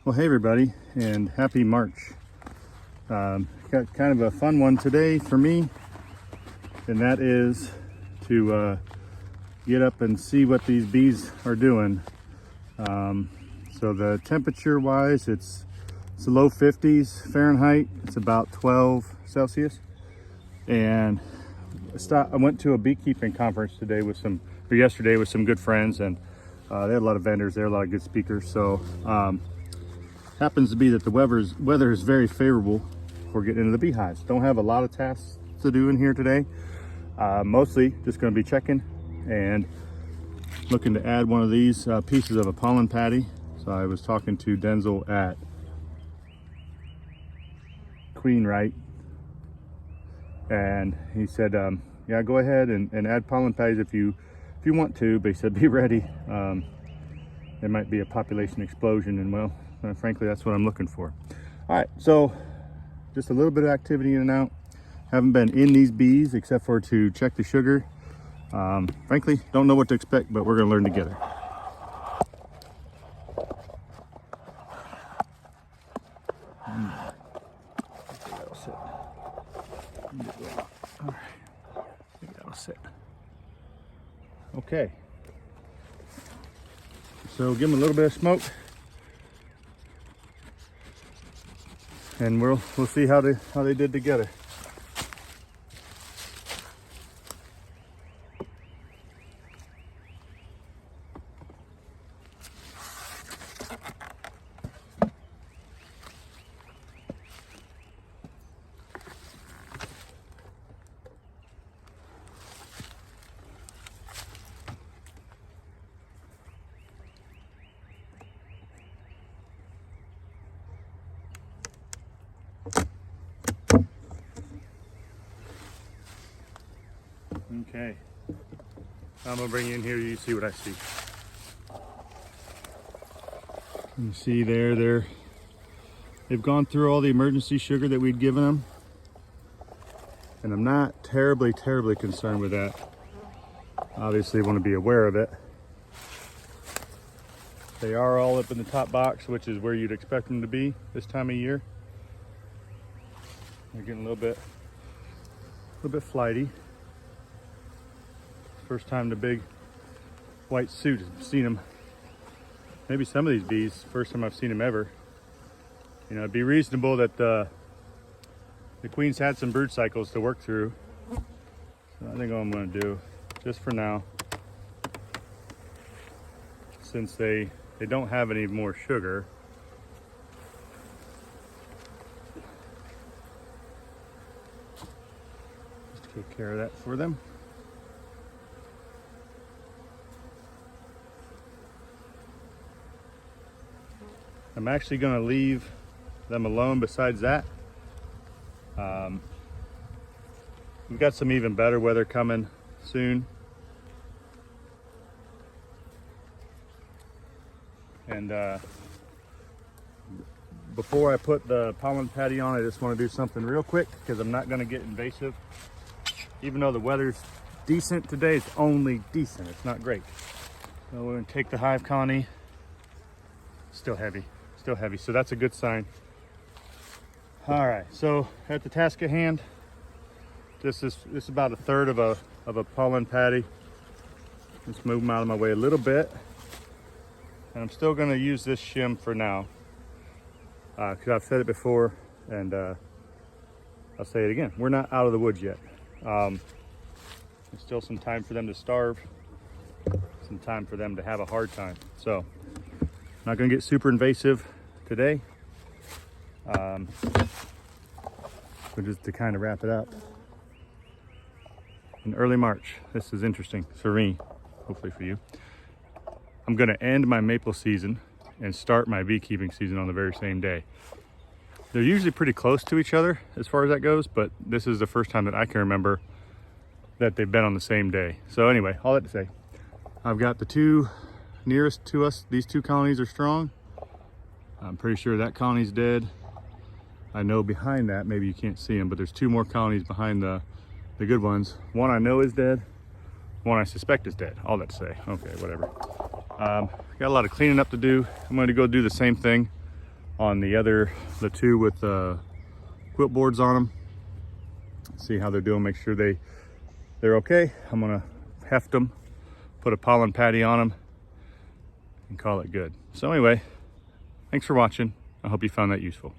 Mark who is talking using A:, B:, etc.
A: Well, hey everybody, and happy March. Got kind of a fun one today for me, and that is to get up and see what these bees are doing. So the temperature wise, it's the low 50s Fahrenheit. It's about 12 Celsius. And I went to a beekeeping conference yesterday with some good friends, and they had a lot of vendors there, a lot of good speakers. So happens to be that the weather is very favorable for getting into the beehives. Don't have a lot of tasks to do in here today. Mostly just going to be checking and looking to add one of these pieces of a pollen patty. So I was talking to Denzel at Queen, right? And he said, yeah, go ahead and add pollen patties if you want to, but he said, be ready. There might be a population explosion, and well, frankly, that's what I'm looking for. All right, so just a little bit of activity in and out. Haven't been in these bees except for to check the sugar. Frankly, don't know what to expect, but we're gonna learn together. That'll sit. All right, I think that'll sit. Okay. So give them a little bit of smoke, and we'll see how they did together. Okay, I'm gonna bring you in here. You see what I see. You see they've gone through all the emergency sugar that we'd given them, and I'm not terribly concerned with that. Obviously, want to be aware of it. They are all up in the top box, which is where you'd expect them to be this time of year. They're getting a little bit flighty. First time the big white suit, I've seen them. Maybe some of these bees, first time I've seen them ever. You know, it'd be reasonable that the queens had some brood cycles to work through. So I think what I'm gonna do, just for now, since they don't have any more sugar, just take care of that for them. I'm actually going to leave them alone besides that. We've got some even better weather coming soon. And before I put the pollen patty on, I just want to do something real quick because I'm not going to get invasive. Even though the weather's decent today, it's only decent. It's not great. So we're going to take the hive colony. Still heavy. So that's a good sign. All right, so at the task at hand, this is about a third of a pollen patty. Just move them out of my way a little bit, and I'm still going to use this shim for now because I've said it before, and I'll say it again. We're not out of the woods yet. There's still some time for them to starve, some time for them to have a hard time. So not going to get super invasive today. But just to kind of wrap it up, in early March, this is interesting for me, hopefully for you. I'm going to end my maple season and start my beekeeping season on the very same day. They're usually pretty close to each other as far as that goes, but this is the first time that I can remember that they've been on the same day. So anyway, all that to say, I've got the two nearest to us. These two colonies are strong. I'm pretty sure that colony's dead. I know behind that, maybe you can't see them, but there's two more colonies behind the good ones. One I know is dead. One I suspect is dead. All that to say. Okay, whatever. Got a lot of cleaning up to do. I'm going to go do the same thing on the two with the quilt boards on them. See how they're doing, make sure they're okay. I'm gonna heft them, put a pollen patty on them, and call it good. So anyway, thanks for watching. I hope you found that useful.